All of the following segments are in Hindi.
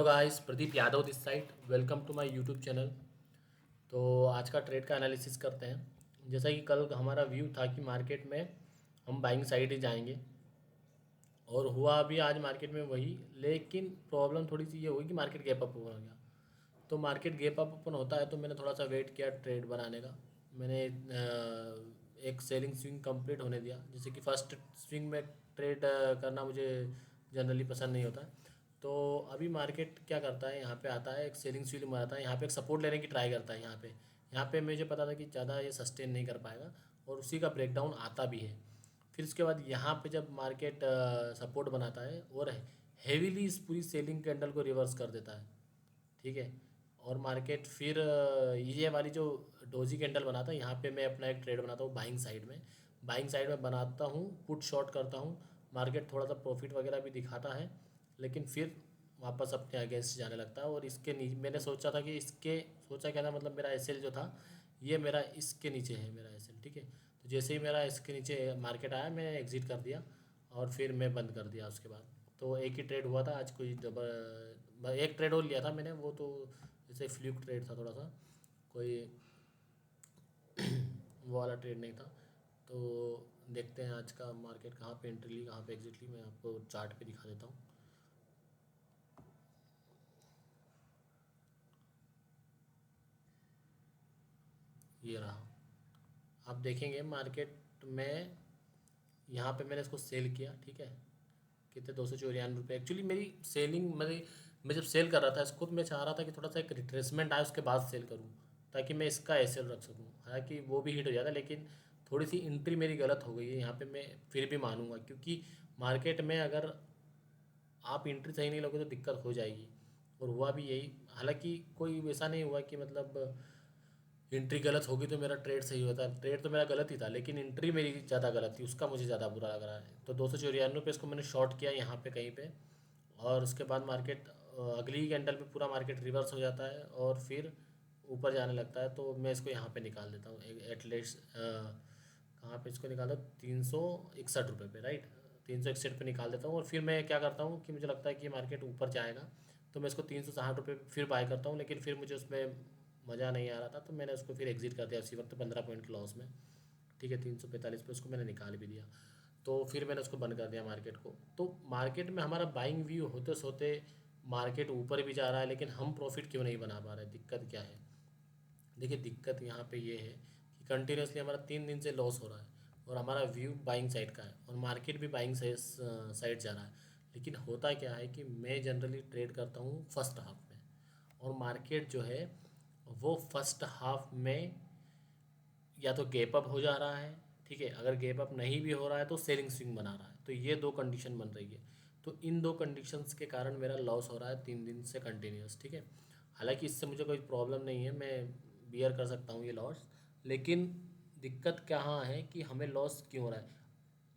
Hello guys, Pradeep Yadav this side. Welcome to my YouTube channel. तो आज का ट्रेड का एनालिसिस करते हैं। जैसा कि कल हमारा व्यू था कि मार्केट में हम बाइंग साइड ही जाएंगे, और हुआ भी आज मार्केट में वही। लेकिन प्रॉब्लम थोड़ी सी ये हुई कि मार्केट गैप अप हो गया। तो मार्केट गैप अप ओपन होता है तो मैंने थोड़ा सा वेट किया ट्रेड बनाने का। मैंने एक सेलिंग स्विंग कंप्लीट होने दिया। जैसे कि फर्स्ट स्विंग में ट्रेड करना मुझे जनरली पसंद नहीं होता। तो अभी मार्केट क्या करता है, यहाँ पे आता है एक सेलिंग स्विंग मारता है, यहाँ पे एक सपोर्ट लेने की ट्राई करता है। यहाँ पे मुझे पता था कि ज़्यादा ये सस्टेन नहीं कर पाएगा, और उसी का ब्रेकडाउन आता भी है। फिर उसके बाद यहाँ पे जब मार्केट सपोर्ट बनाता है और हेवीली इस पूरी सेलिंग कैंडल को रिवर्स कर देता है, ठीक है। और मार्केट फिर ये वाली जो डोजी कैंडल बनाता है, यहाँ पे मैं अपना एक ट्रेड बनाता हूँ बाइंग साइड में बनाता हूँ, पुट शॉर्ट करता हूँ। मार्केट थोड़ा सा प्रॉफिट वगैरह भी दिखाता है, लेकिन फिर वापस अपने अगेंस्ट जाने लगता है। और इसके नीचे मैंने सोचा था कि इसके सोचा क्या था, मतलब मेरा एसएल जो था, ये मेरा इसके नीचे है मेरा एसएल, ठीक है। तो जैसे ही मेरा इसके नीचे मार्केट आया, मैंने एग्जिट कर दिया और फिर मैं बंद कर दिया उसके बाद। तो एक ही ट्रेड हुआ था आज, कोई एक ट्रेड और लिया था मैंने, वो तो जैसे फ्लूक ट्रेड था थोड़ा सा, कोई वो वाला ट्रेड नहीं था। तो देखते हैं आज का मार्केट कहाँ पे एंट्री ली, कहाँ पे एग्जिट ली। मैं आपको चार्ट पे दिखा देता हूँ। ये रहा, आप देखेंगे मार्केट में यहाँ पे मैंने इसको सेल किया, ठीक है। कितने, 294 रुपये। एक्चुअली मेरी सेलिंग मेरी, मैं जब सेल कर रहा था इसको, तो मैं चाह रहा था कि थोड़ा सा एक रिट्रेसमेंट आए उसके बाद सेल करूँ, ताकि मैं इसका एसएल रख सकूँ। हालांकि वो भी हिट हो जाता, लेकिन थोड़ी सी एंट्री मेरी गलत हो गई है यहाँ पे। मैं फिर भी मानूंगा, क्योंकि मार्केट में अगर आप एंट्री सही नहीं लोगे तो दिक्कत हो जाएगी। और हुआ भी यही। हालांकि कोई वैसा नहीं हुआ कि मतलब एंट्री गलत होगी तो मेरा ट्रेड सही होता है। ट्रेड तो मेरा गलत ही था, लेकिन एंट्री मेरी ज़्यादा गलत थी, उसका मुझे ज़्यादा बुरा लग रहा है। तो 294 पे इसको मैंने शॉर्ट किया यहाँ पे कहीं पे। और उसके बाद मार्केट अगली ही कैंडल पे पूरा मार्केट रिवर्स हो जाता है और फिर ऊपर जाने लगता है। तो मैं इसको यहाँ पे निकाल देता हूँ एटलीस्ट। कहाँ पे इसको निकाला, 361 रुपये पे, राइट। 361 पे निकाल देता हूँ। और फिर मैं क्या करता हूँ कि मुझे लगता है कि मार्केट ऊपर जाएगा, तो मैं इसको 360 रुपये फिर बाय करता हूँ। लेकिन फिर मुझे उसमें मज़ा नहीं आ रहा था, तो मैंने उसको फिर एग्जिट कर दिया उसी वक्त 15 पॉइंट के लॉस में, ठीक है। 345 पे उसको मैंने निकाल भी दिया। तो फिर मैंने उसको बंद कर दिया मार्केट को। तो मार्केट में हमारा बाइंग व्यू होते सोते मार्केट ऊपर भी जा रहा है, लेकिन हम प्रॉफिट क्यों नहीं बना पा रहे, दिक्कत क्या है। देखिए, दिक्कत यहाँ पे ये है कि कंटिन्यूसली हमारा 3 दिन से लॉस हो रहा है, और हमारा व्यू बाइंग साइड का है, और मार्केट भी बाइंग साइड जा रहा है। लेकिन होता क्या है कि मैं जनरली ट्रेड करता हूँ फर्स्ट हाफ में, और मार्केट जो है वो फर्स्ट हाफ में या तो गैप अप हो जा रहा है, ठीक है। अगर गैप अप नहीं भी हो रहा है तो सेलिंग स्विंग बना रहा है। तो ये दो कंडीशन बन रही है। तो इन दो कंडीशंस के कारण मेरा लॉस हो रहा है 3 दिन से कंटिन्यूस, ठीक है। हालांकि इससे मुझे कोई प्रॉब्लम नहीं है, मैं बियर कर सकता हूँ ये लॉस। लेकिन दिक्कत कहाँ है कि हमें लॉस क्यों हो रहा है।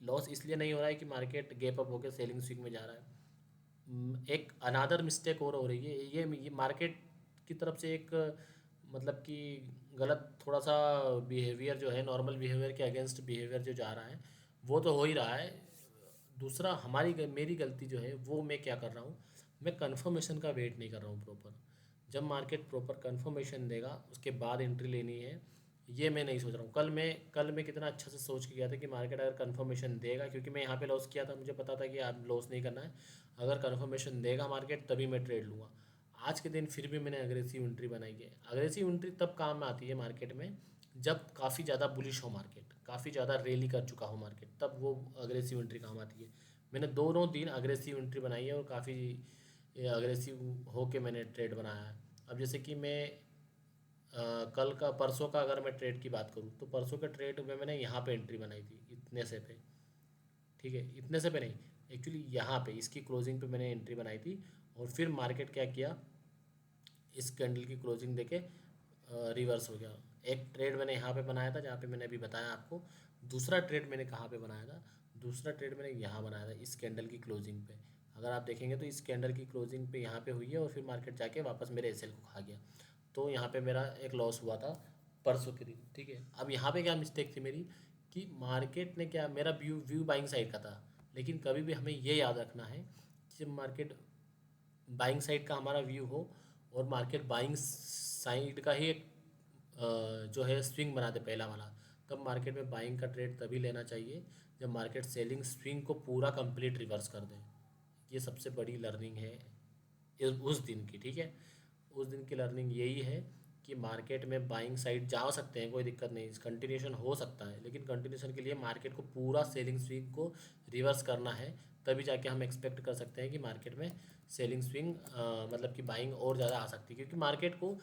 लॉस इसलिए नहीं हो रहा है कि मार्केट गैप अप होकर सेलिंग स्विंग में जा रहा है। एक अनादर मिस्टेक और हो रही है, ये मार्केट की तरफ से एक मतलब कि गलत थोड़ा सा बिहेवियर जो है, नॉर्मल बिहेवियर के अगेंस्ट बिहेवियर जो जा रहा है, वो तो हो ही रहा है। दूसरा मेरी गलती जो है, वो मैं क्या कर रहा हूँ, मैं कन्फर्मेशन का वेट नहीं कर रहा हूँ प्रॉपर। जब मार्केट प्रॉपर कन्फर्मेशन देगा उसके बाद एंट्री लेनी है, ये मैं नहीं सोच रहा हूँ। कल मैं कितना अच्छा से सोच के गया था कि मार्केट अगर कन्फर्मेशन देगा, क्योंकि मैं यहाँ पे लॉस किया था, मुझे पता था कि आप लॉस नहीं करना है। अगर कन्फर्मेशन देगा मार्केट तभी मैं ट्रेड लूँगा। आज के दिन फिर भी मैंने अग्रेसिव एंट्री बनाई है। अग्रेसिव एंट्री तब काम में आती है मार्केट में, जब काफ़ी ज़्यादा बुलिश हो मार्केट, काफ़ी ज़्यादा रैली कर चुका हो मार्केट, तब वो अग्रेसिव एंट्री काम आती है। मैंने दोनों दिन अग्रेसिव एंट्री बनाई है, और काफ़ी अग्रेसिव होके मैंने ट्रेड बनाया है। अब जैसे कि मैं कल का परसों का अगर मैं ट्रेड की बात करूँ, तो परसों के ट्रेड में मैंने यहाँ पे एंट्री बनाई थी इतने से पे, ठीक है। इतने से पे नहीं, एक्चुअली यहाँ पे इसकी क्लोजिंग पे मैंने एंट्री बनाई थी। और फिर मार्केट क्या किया, इस कैंडल की क्लोजिंग देके रिवर्स हो गया। एक ट्रेड मैंने यहाँ पे बनाया था, जहाँ पे मैंने अभी बताया आपको। दूसरा ट्रेड मैंने कहाँ पे बनाया था, दूसरा ट्रेड मैंने यहाँ बनाया था इस कैंडल की क्लोजिंग पे। अगर आप देखेंगे तो इस कैंडल की क्लोजिंग पे यहाँ पे हुई है, और फिर मार्केट जाके वापस मेरे एसएल को खा गया। तो यहाँ पे मेरा एक लॉस हुआ था परसों के दिन, ठीक है। अब यहाँ पे क्या मिस्टेक थी मेरी, कि मार्केट ने क्या, मेरा व्यू व्यू बाइंग साइड का था। लेकिन कभी भी हमें ये याद रखना है कि जब मार्केट बाइंग साइड का हमारा व्यू हो और मार्केट बाइंग साइड का ही एक जो है स्विंग बना दे पहला वाला, तब मार्केट में बाइंग का ट्रेड तभी लेना चाहिए जब मार्केट सेलिंग स्विंग को पूरा कंप्लीट रिवर्स कर दे। ये सबसे बड़ी लर्निंग है उस दिन की, ठीक है। उस दिन की लर्निंग यही है कि मार्केट में बाइंग साइड जा सकते हैं, कोई दिक्कत नहीं, कंटिन्यूशन हो सकता है, लेकिन कंटिन्यूशन के लिए मार्केट को पूरा सेलिंग स्विंग को रिवर्स करना है, तभी जाके हम एक्सपेक्ट कर सकते हैं कि मार्केट में सेलिंग स्विंग मतलब कि बाइंग और ज़्यादा आ सकती है, क्योंकि मार्केट को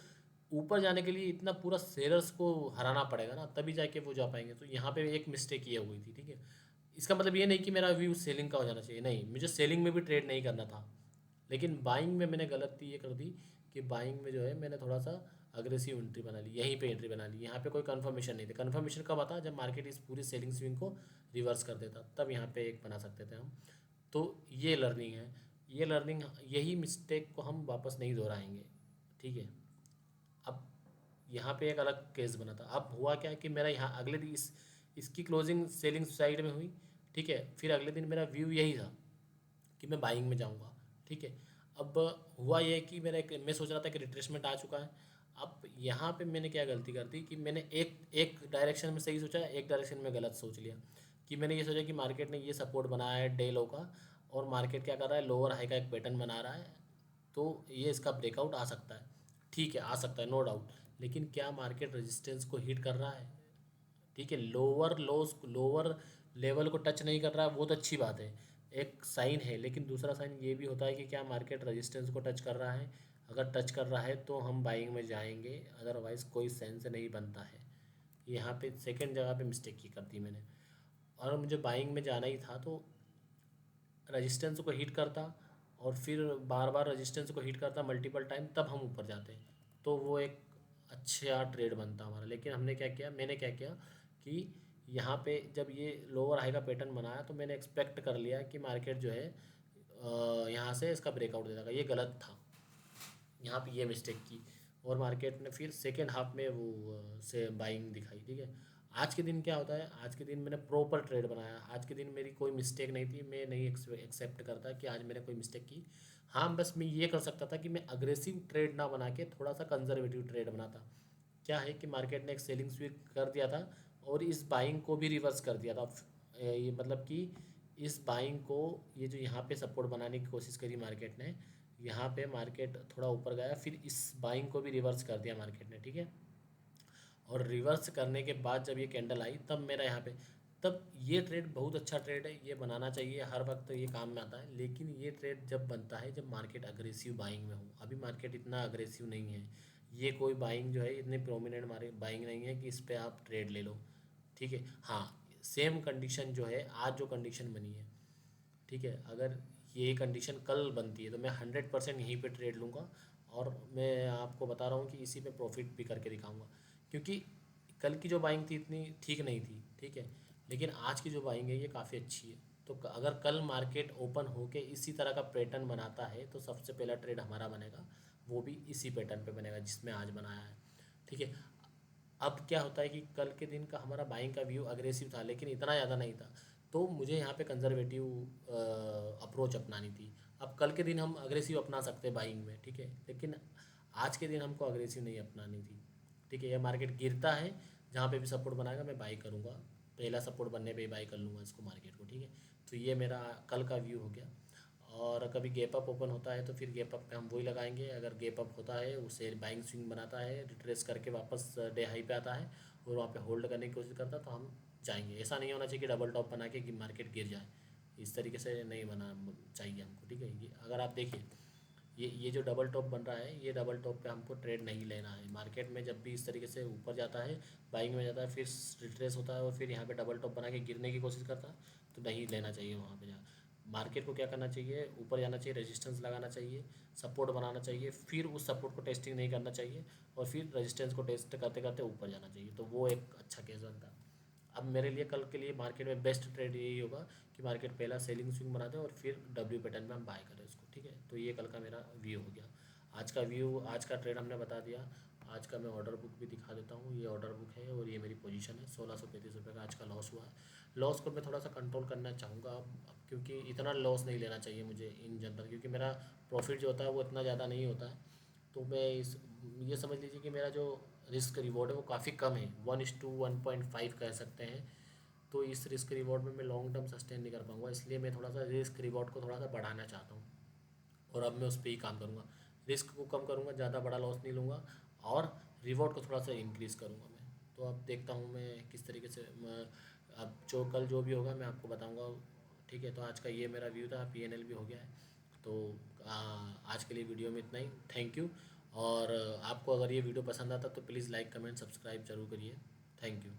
ऊपर जाने के लिए इतना पूरा सेलर्स को हराना पड़ेगा ना, तभी जाके वो जा पाएंगे। तो यहाँ पे एक मिस्टेक ये हुई थी, ठीक है। इसका मतलब ये नहीं कि मेरा व्यू सेलिंग का हो जाना चाहिए, नहीं, मुझे सेलिंग में भी ट्रेड नहीं करना था, लेकिन बाइंग में मैंने गलती ये कर दी कि बाइंग में जो है मैंने थोड़ा सा अग्रेसिव एंट्री बना ली, यहीं पे एंट्री बना ली। यहाँ पे कोई कंफर्मेशन नहीं थी। कंफर्मेशन कब आता, जब मार्केट इस पूरी सेलिंग स्विंग को रिवर्स कर देता, तब यहाँ पे एक बना सकते थे हम। तो ये लर्निंग है, ये लर्निंग, यही मिस्टेक को हम वापस नहीं दोहराएंगे, ठीक है। अब यहाँ पे एक अलग केस बना था। अब हुआ क्या कि मेरा यहाँ अगले दिन इसकी क्लोजिंग सेलिंग साइड में हुई, ठीक है। फिर अगले दिन मेरा व्यू यही था कि मैं बाइंग में जाऊँगा, ठीक है। अब हुआ ये कि मैं सोच रहा था कि रिट्रेसमेंट आ चुका है। अब यहाँ पे मैंने क्या गलती कर दी कि मैंने एक एक डायरेक्शन में सही सोचा, एक डायरेक्शन में गलत सोच लिया। कि मैंने ये सोचा कि मार्केट ने ये सपोर्ट बनाया है डे लो का, और मार्केट क्या कर रहा है, लोअर हाई का एक पैटर्न बना रहा है, तो ये इसका ब्रेकआउट आ सकता है, ठीक है, आ सकता है, नो डाउट। लेकिन क्या मार्केट रेजिस्टेंस को हिट कर रहा है, ठीक है, लोअर लोस लोअर लेवल को टच नहीं कर रहा है, वो तो अच्छी बात है, एक साइन है। लेकिन दूसरा साइन ये भी होता है कि क्या मार्केट रेजिस्टेंस को टच कर रहा है। अगर टच कर रहा है तो हम बाइंग में जाएंगे, अदरवाइज़ कोई सेंस नहीं बनता है। यहाँ पे सेकंड जगह पे मिस्टेक की कर दी मैंने, और मुझे बाइंग में जाना ही था, तो रेजिस्टेंस को हिट करता और फिर बार बार रेजिस्टेंस को हिट करता मल्टीपल टाइम, तब हम ऊपर जाते, तो वो एक अच्छा ट्रेड बनता हमारा। लेकिन हमने क्या किया, मैंने क्या किया कि यहाँ पे जब ये लोअर हाई का पैटर्न बनाया, तो मैंने एक्सपेक्ट कर लिया कि मार्केट जो है यहाँ से इसका ब्रेकआउट दे देगा। ये गलत था, यहाँ पे ये मिस्टेक की, और मार्केट ने फिर सेकेंड हाफ में वो से बाइंग दिखाई, ठीक है। आज के दिन क्या होता है, आज के दिन मैंने प्रॉपर ट्रेड बनाया, आज के दिन मेरी कोई मिस्टेक नहीं थी, मैं नहीं एक्सेप्ट करता कि आज मैंने कोई मिस्टेक की। हाँ, बस मैं ये कर सकता था कि मैं अग्रेसिव ट्रेड ना बना के थोड़ा सा कंजर्वेटिव ट्रेड बनाता। क्या है कि मार्केट ने एक सेलिंग स्वीप कर दिया था और इस बाइंग को भी रिवर्स कर दिया था। ये मतलब कि इस बाइंग को, ये जो यहाँ पे सपोर्ट बनाने की कोशिश करी मार्केट ने, यहाँ पे मार्केट थोड़ा ऊपर गया, फिर इस बाइंग को भी रिवर्स कर दिया मार्केट ने, ठीक है। और रिवर्स करने के बाद जब ये कैंडल आई, तब मेरा यहाँ पे, तब ये ट्रेड बहुत अच्छा ट्रेड है, ये बनाना चाहिए, हर वक्त ये काम में आता है। लेकिन ये ट्रेड जब बनता है जब मार्केट अग्रेसिव बाइंग में हो। अभी मार्केट इतना अग्रेसिव नहीं है, ये कोई बाइंग जो है इतनी प्रोमिनेंट मार्केट बाइंग नहीं है कि इस पर आप ट्रेड ले लो, ठीक है। हाँ, सेम कंडीशन जो है, आज जो कंडीशन बनी है, ठीक है, अगर ये कंडीशन कल बनती है तो मैं 100% यहीं पे ट्रेड लूँगा, और मैं आपको बता रहा हूँ कि इसी पे प्रॉफिट भी करके दिखाऊंगा। क्योंकि कल की जो बाइंग थी इतनी ठीक नहीं थी, ठीक है, लेकिन आज की जो बाइंग है ये काफ़ी अच्छी है। तो अगर कल मार्केट ओपन होके इसी तरह का पैटर्न बनाता है, तो सबसे पहला ट्रेड हमारा बनेगा, वो भी इसी पैटर्न पे बनेगा जिसमें आज बनाया है, ठीक है। अब क्या होता है कि कल के दिन का हमारा बाइंग का व्यू अग्रेसिव था, लेकिन इतना ज़्यादा नहीं था, तो मुझे यहाँ पे कंजर्वेटिव अप्रोच अपनानी थी। अब कल के दिन हम अग्रेसिव अपना सकते हैं बाइंग में, ठीक है, लेकिन आज के दिन हमको अग्रेसिव नहीं अपनानी थी, ठीक है। यह मार्केट गिरता है, जहाँ पे भी सपोर्ट बनाएगा मैं बाई करूँगा, पहला सपोर्ट बनने पे ही बाई कर लूँगा इसको, मार्केट को, ठीक है। तो ये मेरा कल का व्यू हो गया। और कभी गैप अप ओपन होता है तो फिर गैप अप पे हम वही लगाएंगे। अगर गैप अप होता है, उसे बाइंग स्विंग बनाता है, रिट्रेस करके वापस डे हाई पे आता है और वहाँ पे होल्ड करने की कोशिश करता है, तो हम जाएंगे। ऐसा नहीं होना चाहिए कि डबल टॉप बना के कि मार्केट गिर जाए, इस तरीके से नहीं बना चाहिए हमको, ठीक है। ये अगर आप देखिए, ये जो डबल टॉप बन रहा है, ये डबल टॉप पे हमको ट्रेड नहीं लेना है। मार्केट में जब भी इस तरीके से ऊपर जाता है, बाइंग में जाता है, फिर रिट्रेस होता है और फिर यहाँ पे डबल टॉप बना के गिरने की कोशिश करता है, तो नहीं लेना चाहिए वहाँ पे। मार्केट को क्या करना चाहिए, ऊपर जाना चाहिए, रेजिस्टेंस लगाना चाहिए, सपोर्ट बनाना चाहिए, फिर उस सपोर्ट को टेस्टिंग नहीं करना चाहिए, और फिर रेजिस्टेंस को टेस्ट करते करते ऊपर जाना चाहिए, तो वो एक अच्छा केस बनता है। अब मेरे लिए कल के लिए मार्केट में बेस्ट ट्रेड यही होगा कि मार्केट पहला सेलिंग स्विंग बना दे और फिर डब्ल्यू पैटर्न में हम बाय करें उसको, ठीक है। तो ये कल का मेरा व्यू हो गया। आज का व्यू, आज का ट्रेड हमने बता दिया। आज का मैं ऑर्डर बुक भी दिखा देता हूँ। ये ऑर्डर बुक है और ये मेरी पोजीशन है। 1635 रुपये का आज का लॉस हुआ है। लॉस को मैं थोड़ा सा कंट्रोल करना चाहूँगा अब, क्योंकि इतना लॉस नहीं लेना चाहिए मुझे इन जनरल, क्योंकि मेरा प्रॉफिट जो होता है वो इतना ज़्यादा नहीं होता है। तो मैं इस ये समझ लीजिए कि मेरा जो रिस्क रिवॉर्ड है वो काफ़ी कम है, 1:1.5 कह सकते हैं। तो इस रिस्क रिवॉर्ड में मैं लॉन्ग टर्म सस्टेन नहीं कर पाऊँगा, इसलिए मैं थोड़ा सा रिस्क रिवॉर्ड को थोड़ा सा बढ़ाना चाहता हूँ। और अब मैं उस पर ही काम करूँगा। रिस्क को कम करूँगा, ज़्यादा बड़ा लॉस नहीं लूँगा, और रिवॉर्ड को थोड़ा सा इंक्रीज़ करूँगा मैं। तो अब देखता हूँ मैं किस तरीके से अब जो कल जो भी होगा मैं आपको बताऊँगा। ठीक है, तो आज का ये मेरा व्यू था, PNL भी हो गया है। तो आ, आज के लिए वीडियो में इतना ही। Thank you. और आपको अगर ये वीडियो पसंद आता तो प्लीज़ लाइक कमेंट सब्सक्राइब जरूर करिए। Thank you.